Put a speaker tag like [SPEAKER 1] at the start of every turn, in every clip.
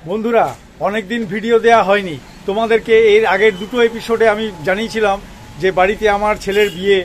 [SPEAKER 1] বন্ধুরা, অনেকদিন ভিডিও দেয়া হয়নি তোমাদেরকে। এর আগের দুটো এপিসোডে আমি জানিয়েছিলাম যে বাড়িতে আমার ছেলের বিয়ে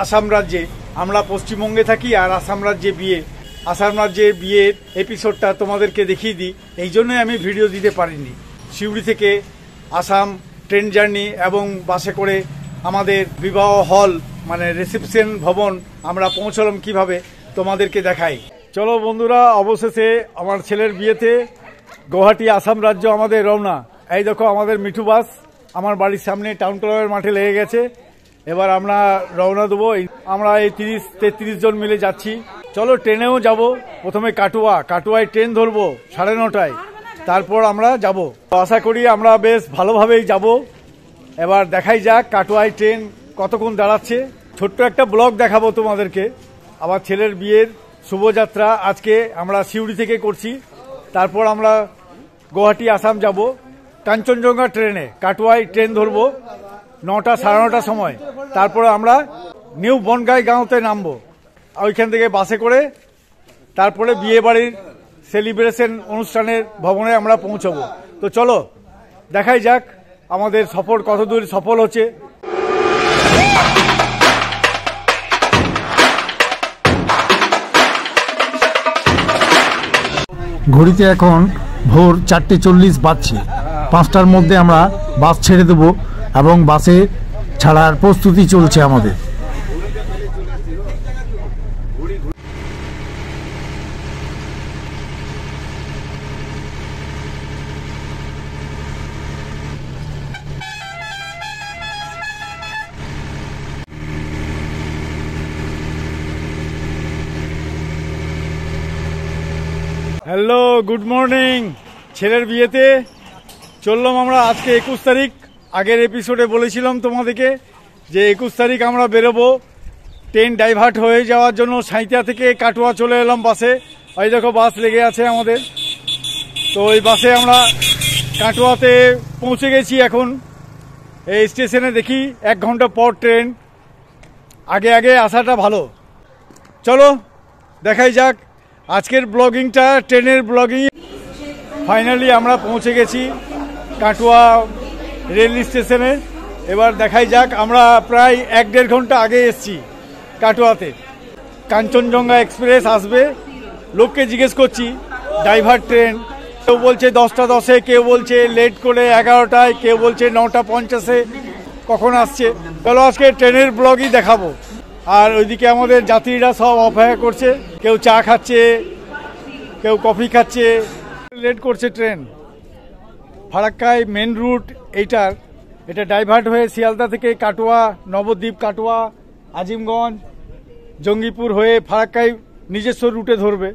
[SPEAKER 1] আসাম রাজ্যে। আমরা পশ্চিমবঙ্গে থাকি আর আসাম রাজ্যে বিয়ে। আসাম রাজ্যের বিয়ের এপিসোডটা তোমাদেরকে দেখিয়ে দিই, এই জন্যই আমি ভিডিও দিতে পারিনি। সিউড়ি থেকে আসাম ট্রেন জার্নি এবং বাসে করে আমাদের বিবাহ হল মানে রিসেপশন ভবন আমরা পৌঁছলাম কিভাবে তোমাদেরকে দেখাই। চলো বন্ধুরা, অবশেষে আমার ছেলের বিয়েতে গুয়াহাটি আসাম রাজ্য আমাদের রওনা। এই দেখো আমাদের মিঠু বাস আমার বাড়ির সামনে টাউন ক্লাবের মাঠে লেগে গেছে। এবার আমরা রওনা দেবো। আমরা এই 30-33 জন মিলে যাচ্ছি। চলো ট্রেনেও যাব। প্রথমে কাটুয়ায় ট্রেন ধরবো 9:30টায়, তারপর আমরা যাব। আশা করি আমরা বেশ ভালোভাবেই যাব। এবার দেখাই যাক কাটুয়ায় ট্রেন কতক্ষণ দাঁড়াচ্ছে। ছোট্ট একটা ব্লগ দেখাবো তোমাদেরকে। আমার ছেলের বিয়ের শুভযাত্রা আজকে আমরা সিউড়ি থেকে করছি। তারপর আমরা গুয়াহাটি আসাম যাব কাঞ্চনজঙ্ঘা ট্রেনে। কাটুয়ায় ট্রেন ধরবো 9টা 9:30টার সময়। তারপরে আমরা নিউ বনগাই গাঁওতে নামবো। ওইখান থেকে বাসে করে তারপরে বিয়ে বাড়ির সেলিব্রেশন অনুষ্ঠানের ভবনে আমরা পৌঁছবো। তো চলো দেখাই যাক আমাদের সফর কতদূর সফল হচ্ছে।
[SPEAKER 2] ঘড়িতে এখন ভোর 4:40 বাজছে। 5টার মধ্যে আমরা বাস ছেড়ে দেব এবং বাসে ছাড়ার প্রস্তুতি চলছে আমাদের।
[SPEAKER 1] Hello, good morning. ছেলের বিয়েতে চললাম আমরা আজকে 21 তারিখ। আগের এপিসোডে বলেছিলাম তোমাদেরকে যে 21 তারিখ আমরা বেরোবো। ট্রেন ডাইভার্ট হয়ে যাওয়ার জন্য সাঁইথিয়া থেকে কাটুয়া চলে এলাম বাসে। ওই দেখো বাস লেগে আছে আমাদের। তো ওই বাসে আমরা কাটুয়াতে পৌঁছে গেছি। এখন এই স্টেশনে দেখি 1 ঘন্টা পর ট্রেন। আগে আসাটা ভালো। চলো দেখাই যাক আজকের ব্লগিংটা, ট্রেনের ব্লগিং। ফাইনালি আমরা পৌঁছে গেছি কাটুয়া রেল স্টেশনে। এবার দেখাই যাক, আমরা প্রায় 1-1.5 ঘন্টা আগে এসেছি কাটুয়াতে। কাঞ্চনজঙ্ঘা এক্সপ্রেস আসবে। লোককে জিজ্ঞেস করছি ড্রাইভার ট্রেন, কেউ বলছে 10টা 10-এ, কেউ বলছে লেট করে 11টায়, কেউ বলছে 9টা 50-এ কখন আসছে। চলো আজকে ট্রেনের ব্লগই দেখাবো। আর ওইদিকে আমাদের যাত্রীরা সব অপেক্ষা করছে, কেউ চা খাচ্ছে, কেউ কফি খাচ্ছে। লেট করছে ট্রেন। ফারাক্কায় মেন রুট এটা ডাইভার্ট হয়ে শিয়ালদা থেকে কাটুয়া, নবদ্বীপ, কাটুয়া, আজিমগঞ্জ, জঙ্গিপুর হয়ে ফারাক্কায় নিজস্ব রুটে ধরবে।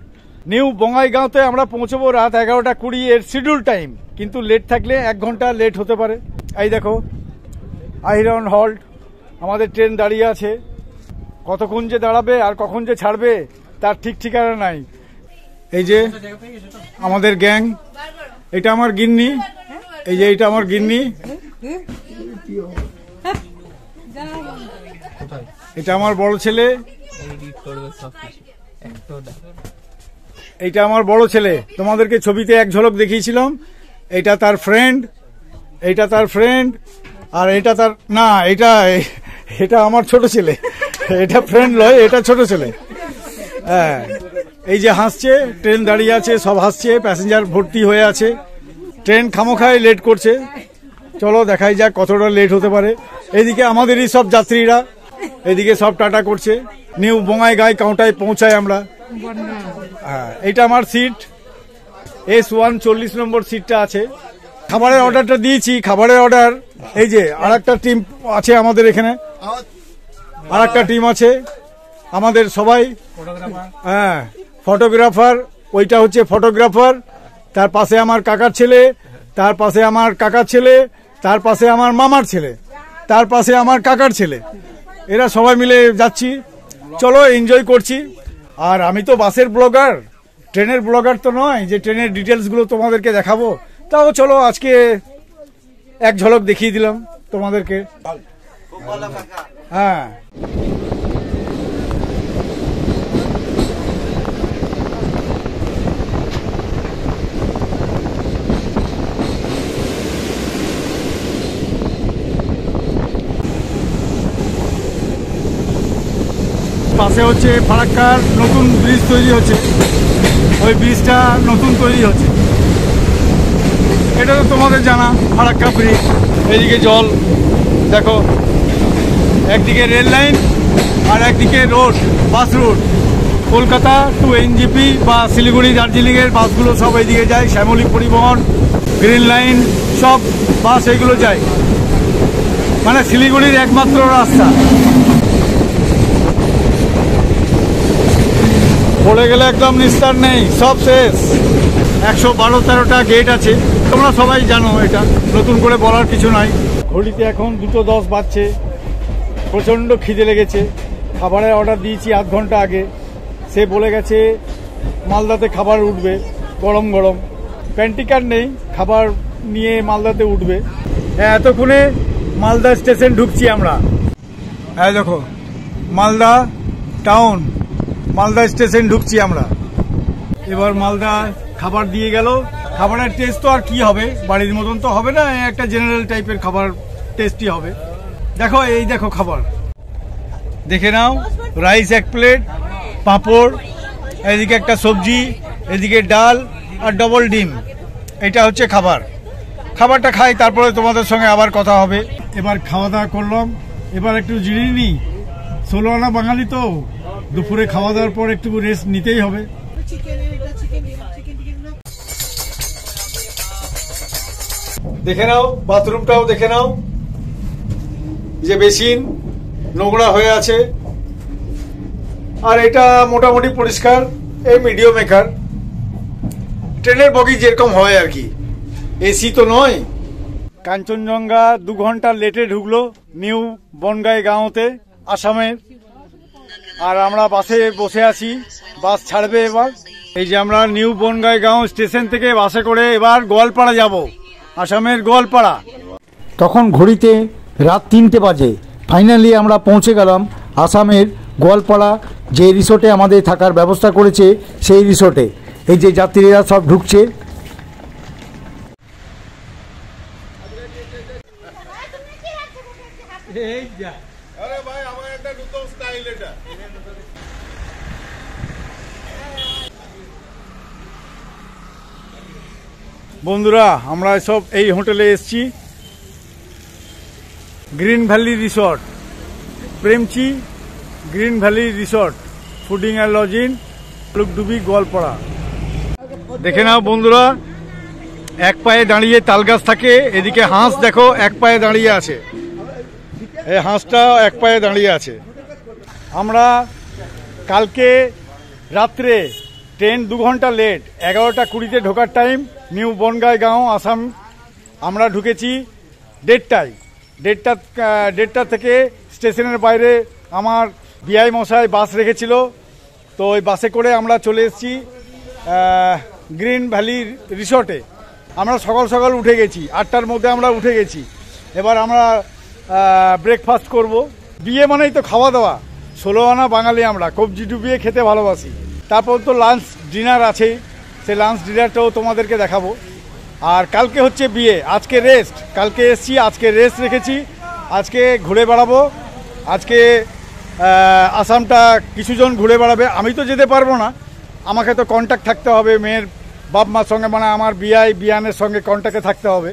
[SPEAKER 1] নিউ বঙ্গাইগাঁওতে আমরা পৌঁছবো রাত 11:20 এর শিডিউল টাইম, কিন্তু লেট থাকলে 1 ঘন্টা লেট হতে পারে। এই দেখো আইরন হল্ট আমাদের ট্রেন দাঁড়িয়ে আছে। কতক্ষণ যে দাঁড়াবে আর কখন যে ছাড়বে তার ঠিক ঠিকানা নাই। এই যে আমাদের গ্যাং, এটা আমার গিন্নি, এই যে এটা আমার গিন্নি, এটা আমার বড় ছেলে, এইটা আমার বড় ছেলে। তোমাদেরকে ছবিতে এক ঝলক দেখিয়েছিলাম। এটা তার ফ্রেন্ড, এইটা তার ফ্রেন্ড, আর এটা তার না, এটা আমার ছোট ছেলে। এটা ফ্রেন্ড নয়, এটা ছোট ছেলে। হ্যাঁ, এই যে হাসছে, ট্রেন দাঁড়িয়ে আছে, সব হাসছে, প্যাসেঞ্জার ভর্তি হয়ে আছে। ট্রেন খামোখায় লেট করছে। চলো দেখাই যাক কতটা লেট হতে পারে। এদিকে আমাদেরই সব যাত্রীরা এদিকে সব টাটা করছে। নিউ বঙ্গাইগাঁও কাউন্টায় পৌঁছাই আমরা। হ্যাঁ, এটা আমার সিট S1 40 নম্বর সিটটা আছে। খাবারের অর্ডারটা দিয়েছি, খাবারের অর্ডার। এই যে আর একটা টিম আছে আমাদের এখানে, আর একটা টিম আছে আমাদের সবাই। হ্যাঁ, ফটোগ্রাফার, ওইটা হচ্ছে ফটোগ্রাফার। তার পাশে আমার কাকার ছেলে, তার পাশে আমার কাকার ছেলে, তার পাশে আমার মামার ছেলে, তার পাশে আমার কাকার ছেলে। এরা সবাই মিলে যাচ্ছি। চলো এনজয় করছি। আর আমি তো বাসের ব্লগার, ট্রেনের ব্লগার তো নয় যে ট্রেনের ডিটেলসগুলো তোমাদেরকে দেখাবো। তাও চলো আজকে এক ঝলক দেখিয়ে দিলাম তোমাদেরকে। হ্যাঁ, পাশে হচ্ছে ফারাক্কার নতুন ব্রিজ তৈরি হচ্ছে, ওই ব্রিজটা নতুন তৈরি হচ্ছে। এটা তো তোমাদের জানা, ফারাক্কা ব্রিজ। এইদিকে জল দেখো, একদিকে রেল লাইন আর একদিকে road, bus route. Kolkata to NJP বা শিলিগুড়ি দার্জিলিংয়ের বাসগুলো সব এইদিকে যায়, শ্যামলী পরিবহন, গ্রিন লাইন, সব বাস এইগুলো যায়। মানে শিলিগুড়ির একমাত্র রাস্তা। পড়ে গেলে একদম নিস্তার নেই, সব শেষ। 112-13টা গেট আছে, তোমরা সবাই জানো, এটা নতুন করে বলার কিছু নাই। ঘড়িতে এখন 2:10 বাজছে, প্রচণ্ড খিদে লেগেছে। খাবারের অর্ডার দিয়েছি আধ ঘন্টা আগে, সে বলে গেছে মালদাতে খাবার উঠবে গরম গরম। প্যান্টিকার নেই, খাবার নিয়ে মালদাতে উঠবে। হ্যাঁ, এতক্ষণে মালদা স্টেশন ঢুকছি আমরা। হ্যাঁ দেখো, মালদা টাউন, মালদা স্টেশন ঢুকছি আমরা। এবার মালদা খাবার দিয়ে গেল। খাবারের টেস্ট তো আর কি হবে, বাড়ির মতন তো হবে না, একটা জেনারেল টাইপের খাবার টেস্টই হবে। দেখো, এই দেখো খাবার, দেখে নাও। রাইস 1 প্লেট, পাঁপড়, এদিকে একটা সবজি, এদিকে ডাল আর ডবল ডিম। এটা হচ্ছে খাবার। খাবারটা খাই, তারপরে তোমাদের সঙ্গে আবার কথা হবে। এবার খাওয়া দাওয়া করলাম, এবার একটু জিরিয়ে নিই। 16 আনা বাঙালি তো, দুপুরে খাওয়া দাওয়ার পর একটু রেস্ট নিতেই হবে। দেখে নাও, বাথরুমটাও দেখে নাও, যে বেসিন নোংরা হয়ে আছে। আর এটা মোটামুটি পরিষ্কার, এই মিডিয়াম মেকার, ট্রেনের বগি যেরকম হয় আর কি, এসি তো নয়। কাঞ্চনজঙ্ঘা 2 ঘন্টা লেটে ঢুকলো নিউ বনগাই গাঁওতে, আসামের। আর আমরা বাসে বসে আছি, বাস ছাড়বে এবার। এই যে আমরা নিউ বনগাই গাঁও স্টেশন থেকে বাসে করে এবার গোয়ালপাড়া যাব, আসামের গোয়ালপাড়া।
[SPEAKER 2] তখন ঘড়িতে রাত 3টে বাজে। ফাইনালি আমরা পৌঁছে গেলাম আসামের গোয়ালপাড়া, যে রিসোর্টে আমাদের থাকার ব্যবস্থা করেছে সেই রিসোর্টে। এই যে যাত্রীরা সব ঢুকছে।
[SPEAKER 1] বন্ধুরা, আমরা সব এই হোটেলে এসছি, গ্রিন ভ্যালি রিসর্ট, প্রেমচি green valley resort, fooding and lodging, Lukdubi, Goalpara. দেখে নাও বন্ধুরা, এক পায়ে দাঁড়িয়ে তালগাছ থাকে, এদিকে হাঁস দেখো এক পায়ে দাঁড়িয়ে আছে, এই হাঁসটা এক পায়ে দাঁড়িয়ে আছে। আমরা কালকে রাত্রে ট্রেন 2 ঘন্টা লেট, 11টা 20-তে ঢোকার টাইম নিউ বনগাই গাঁও আসাম। আমরা ঢুকেছি 1:30টায়। 1:30 থেকে স্টেশনের বাইরে আমার বিআই মশাই বাস রেখেছিল, তো ওই বাসে করে আমরা চলে এসেছি গ্রিন ভ্যালি রিসর্টে। আমরা সকাল সকাল উঠে গেছি, 8টার মধ্যে আমরা উঠে গেছি। এবার আমরা ব্রেকফাস্ট করব। বিয়ে মানেই তো খাওয়া দাওয়া, 16 আনা বাঙালি আমরা, কবজি ডুবিয়ে খেতে ভালোবাসি। তারপর তো লাঞ্চ ডিনার আছেই, সেই লাঞ্চ ডিনারটাও তোমাদেরকে দেখাবো। আর কালকে হচ্ছে বিয়ে, আজকে রেস্ট। কালকে এসছি, আজকে রেস্ট রেখেছি, আজকে ঘুরে বেড়াবো। আজকে আসামটা কিছুজন ঘুরে বেড়াবে, আমি তো যেতে পারবো না, আমাকে তো কন্ট্যাক্ট থাকতে হবে মেয়ের বাপ মার সঙ্গে, মানে আমার বিয়ানের সঙ্গে কন্ট্যাক্টে থাকতে হবে।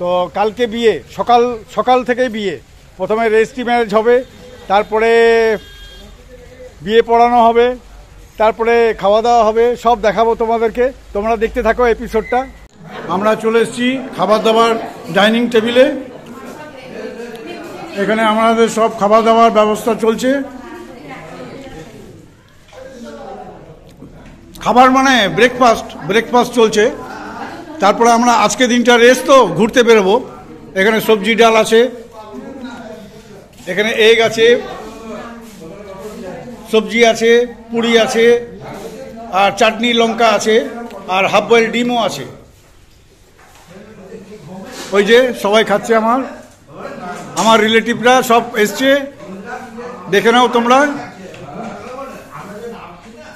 [SPEAKER 1] তো কালকে বিয়ে, সকাল থেকেই বিয়ে। প্রথমে রেজিস্ট্রি ম্যারেজ হবে, তারপরে বিয়ে পড়ানো হবে, তারপরে খাওয়া দাওয়া হবে, সব দেখাবো তোমাদেরকে। তোমরা দেখতে থাকো এপিসোডটা। আমরা চলে এসেছি খাবার দাবার ডাইনিং টেবিলে। এখানে আমাদের সব খাবার দাবার ব্যবস্থা চলছে। খাবার মানে ব্রেকফাস্ট চলছে। তারপরে আমরা আজকে দিনটা রেস্ট, তো ঘুরতে বেরোবো। এখানে সবজি ডাল আছে, এখানে এগ আছে, সবজি আছে, পুরি আছে, আর চাটনি লঙ্কা আছে, আর হাফ বয়েল ডিমও আছে। ওই যে সবাই খাচ্ছে, আমার রিলেটিভরা সব এসছে, দেখে নাও তোমরা।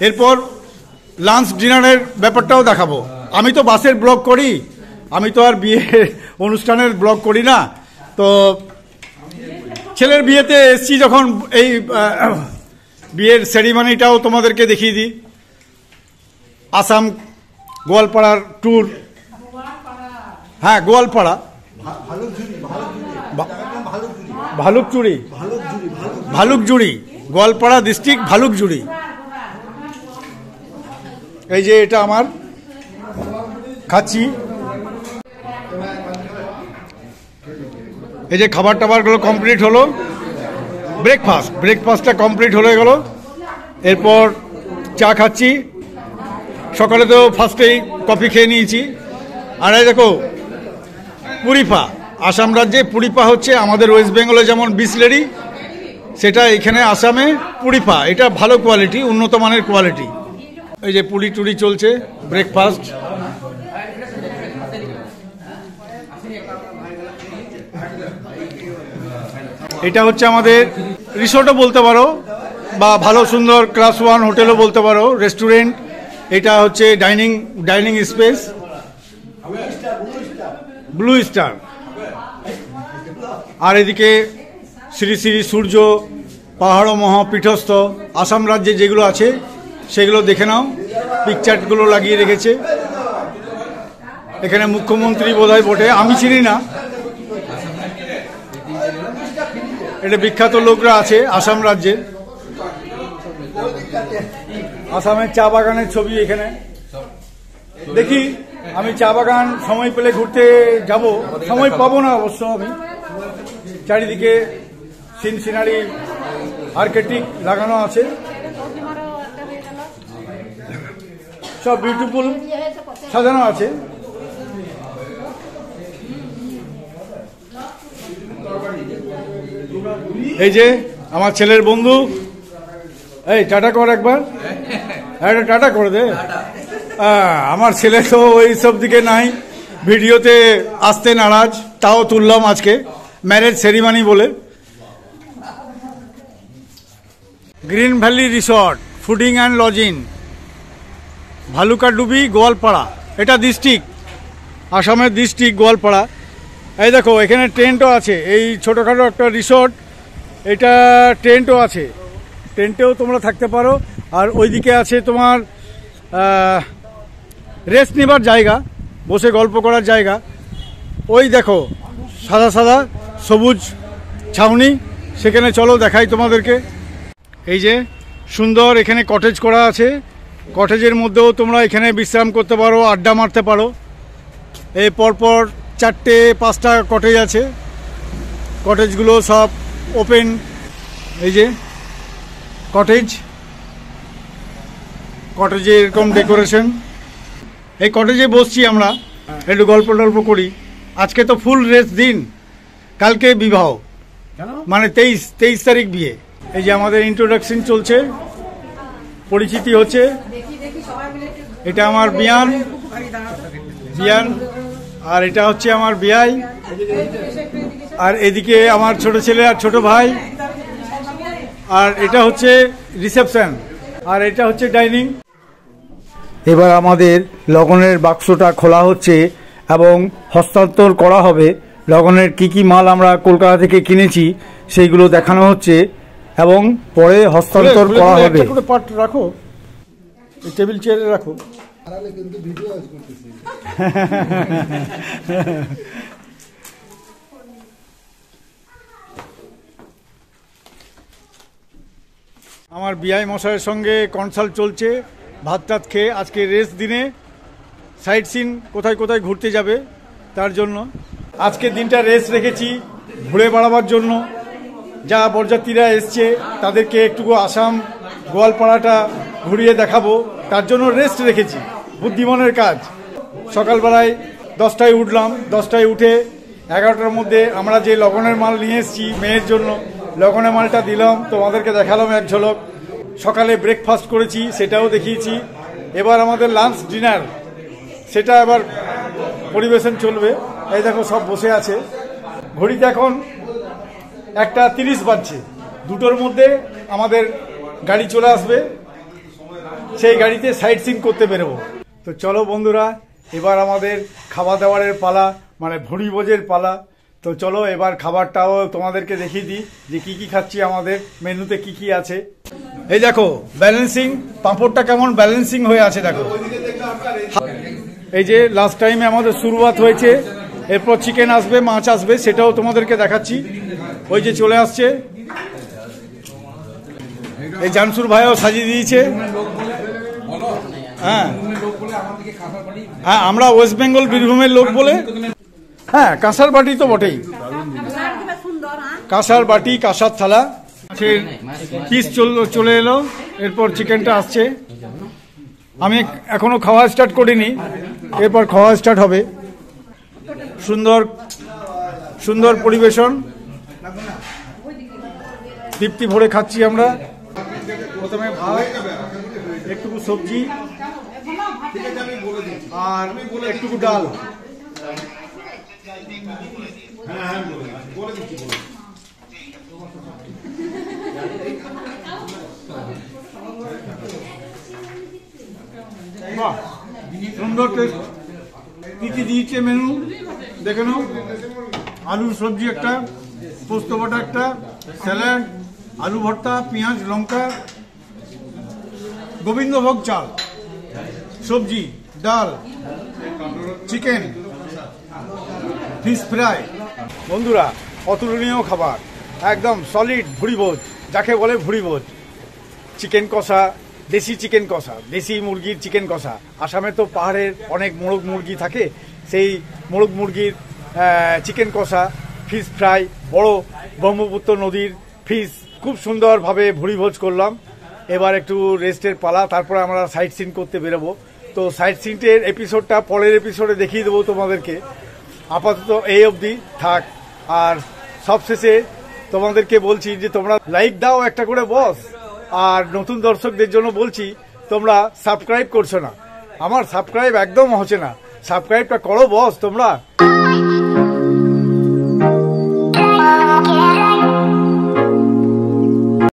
[SPEAKER 1] এরপর লাঞ্চ ডিনারের ব্যাপারটাও দেখাবো। আমি তো বাসের ব্লগ করি, আমি তো আর বিয়ে অনুষ্ঠানের ব্লগ করি না। তো ছেলের বিয়েতে এসছি যখন, এই বিয়ের সেরিমনিটাও তোমাদেরকে দেখিয়ে দিই। আসাম গোয়ালপাড়ার ট্যুর। হ্যাঁ, গোয়ালপাড়া, ভালুকজুড়ি, ভালুকজুড়ি, গোয়ালপাড়া ডিস্ট্রিক্ট ভালুকজুড়ি। এই যে এটা আমার খাচ্ছি। এই যে খাবার টাবারগুলো কমপ্লিট হলো, ব্রেকফাস্টটা কমপ্লিট হয়ে গেল। এরপর চা খাচ্ছি। সকালে তো ফার্স্টেই কফি খেয়ে নিয়েছি। আর এই দেখো পুরিপা, আসাম রাজ্যে পুরিপা হচ্ছে আমাদের ওয়েস্ট বেঙ্গলে যেমন বিসলেরি, সেটা এখানে আসামে পুরিপা। এটা ভালো কোয়ালিটি, উন্নত মানের কোয়ালিটি। এই যে পুরি টুরি চলছে, ব্রেকফাস্ট। এটা হচ্ছে আমাদের রিসোর্টও বলতে পারো, বা ভালো সুন্দর ক্লাস 1 হোটেলও বলতে পারো, রেস্টুরেন্ট। এটা হচ্ছে ডাইনিং স্পেস, ব্লু স্টার। আর এদিকে শ্রী শ্রী সূর্য পাহাড় মহাপীঠস্থ আসাম রাজ্যে যেগুলো আছে সেগুলো দেখে নাও। পিকচারগুলো লাগিয়ে রেখেছে। এখানে মুখ্যমন্ত্রী বোধহয় বটে, আমি চিনি না। এটা বিখ্যাত লোকরা আছে আসাম রাজ্যে। আসামের চা বাগানের ছবি এখানে। দেখি আমি চা বাগান সময় পেলে ঘুরতে যাব, সময় পাবো না অবশ্য। আমি চারিদিকে সিনারি আর্কিটেক্ট লাগানো আছে, সব বিউটিফুল সাজানো আছে। এই যে আমার ছেলের বন্ধু, এই টাটা কর একবার, একটা টাটা করে দে। আমার ছেলে তো ওই সব দিকে নাই, ভিডিওতে আসতে নারাজ, তাও তুললাম আজকে ম্যারেজ সেরিমনি বলে। Green valley resort fooding and lodging, Bhalukadubi, Goalpara. এটা ডিস্ট্রিক্ট, আসামের ডিস্ট্রিক্ট গোয়ালপাড়া। এই দেখো এখানে টেন্টও আছে। এই ছোটোখাটো একটা রিসর্ট, এটা টেন্টও আছে, টেন্টেও তোমরা থাকতে পারো। আর ওইদিকে আছে তোমার রেস্ট নেবার জায়গা, বসে গল্প করার জায়গা। ওই দেখো সাদা সাদা সবুজ ছাউনি, সেখানে চলো দেখাই তোমাদেরকে। এই যে সুন্দর এখানে কটেজ করা আছে, কটেজের মধ্যেও তোমরা এখানে বিশ্রাম করতে পারো, আড্ডা মারতে পারো। এই পরপর 4-5টা কটেজ আছে, কটেজগুলো সব ওপেন। এই যে কটেজে এরকম ডেকোরেশন। এই কটেজে বসছি আমরা, একটু গল্প টল্প করি। আজকে তো ফুল রেস্ট দিন, কালকে বিবাহ, মানে 23 তারিখ বিয়ে। এই যে আমাদের ইন্ট্রোডাকশন চলছে, পরিচিতি হচ্ছে। এটা আমার বিয়ান, আর এটা হচ্ছে আমার বিয়াই। আর এদিকে আমার ছোট ছেলে আর ছোট ভাই। আর এটা হচ্ছে রিসেপশন, আর এটা হচ্ছে ডাইনিং।
[SPEAKER 2] এবার আমাদের লগনের বাক্সটা খোলা হচ্ছে এবং হস্তান্তর করা হবে। লগনের কি কি মাল আমরা কলকাতা থেকে কিনেছি সেইগুলো দেখানো হচ্ছে এবং পরে হস্তান্তর করা হবে।
[SPEAKER 1] পাট রাখো, টেবিল চেয়ারে রাখো। আমার বিআই মশাইয়ের সঙ্গে কনসাল্ট চলছে। ভাত টাত খেয়ে আজকে রেস্ট দিনে সাইট সিন কোথায় কোথায় ঘুরতে যাবে তার জন্য আজকে দিনটা রেস্ট রেখেছি, ঘুরে বেড়াবার জন্য। যা বরযাত্রীরা এসছে তাদেরকে একটুকু আসাম গোয়ালপাড়াটা ঘুরিয়ে দেখাবো, তার জন্য রেস্ট রেখেছি। বুদ্ধিমানের কাজ। সকালবেলায় 10টায় উঠলাম, 10টায় উঠে 11টার মধ্যে আমরা যে লগনের মাল নিয়ে এসেছি মেয়ের জন্য, লগনের মালটা দিলাম, তোমাদেরকে দেখালাম এক ঝলক। সকালে ব্রেকফাস্ট করেছি, সেটাও দেখিয়েছি। এবার আমাদের লাঞ্চ ডিনার, সেটা এবার পরিবেশন চলবে। এই দেখো সব বসে আছে। ঘড়িতে এখন 1:30 বাজছে। 2টোর মধ্যে আমাদের গাড়ি চলে আসবে, সেই গাড়িতে সাইট সিন করতে বেরোবো। তো চলো বন্ধুরা, এবার আমাদের খাওয়া দাওয়ারের পালা, মানে ভুঁড়িভোজের পালা। তো চলো এবার খাবারটাও তোমাদেরকে দেখিয়ে দিই যে কি কি খাচ্ছি, আমাদের মেনুতে কি কি আছে। এই দেখো ব্যালেন্সিং, পাঁপড়টা কেমন ব্যালেন্সিং হয়ে আছে দেখো। এই যে লাস্ট টাইমে আমাদের শুরুয়াত হয়েছে, এরপর চিকেন আসবে, মাছ আসবে, সেটাও তোমাদেরকে দেখাচ্ছি। ওই যে চলে আসছে, এই জানসুর ভাইও সাজিয়ে দিয়েছে। হ্যাঁ হ্যাঁ, আমরা ওয়েস্ট বেঙ্গল বীরভূমের লোক বলে। হ্যাঁ, কাঁসার বাটি তো বটেই, কাঁসার বাটি, কাঁসার থালা। পিস চলে এলো, এরপর চিকেনটা আসছে। আমি এখনো খাওয়া স্টার্ট করিনি, এরপর খাওয়া স্টার্ট হবে। সুন্দর সুন্দর পরিবেশন, তৃপ্তি ভরে খাচ্ছি আমরা। প্রথমে ভাত, একটুকু সবজি আর একটুকু ডাল। বাহ, সুন্দর টেস্ট। কি কি দিয়েছে মেনু দেখে নাও। আলুর সবজি একটা, পোস্ত বাটা একটা, স্যালাড, আলু ভর্তা, পেঁয়াজ লঙ্কা, গোবিন্দভোগ চাল, সবজি, ডাল, চিকেন, ফিশ ফ্রাই। বন্ধুরা, অতুলনীয় খাবার, একদম সলিড ভুড়িভোজ, যাকে বলে ভুড়িভোজ। চিকেন কষা, দেশি চিকেন কষা, দেশি মুরগির চিকেন কষা। আসামে তো পাহাড়ের অনেক মোরগ মুরগি থাকে, সেই মোরগ মুরগির চিকেন কষা, ফিশ ফ্রাই, বড় ব্রহ্মপুত্র নদীর ফিশ, খুব সুন্দরভাবে ভুড়িভোজ করলাম। এবার একটু রেস্টের পালা, তারপরে আমরা সাইট সিন করতে বেরোবো। তো সাইট সিনের এপিসোডটা পরের এপিসোডে দেখিয়ে দেবো তোমাদেরকে। আপাতত এই অবধি থাক। আর সবশেষে তোমাদেরকে বলছি যে তোমরা লাইক দাও একটা করে বস। আর নতুন দর্শকদের জন্য বলছি, তোমরা সাবস্ক্রাইব করছো না, আমার সাবস্ক্রাইব একদম হচ্ছে না, সাবস্ক্রাইবটা করো বস তোমরা।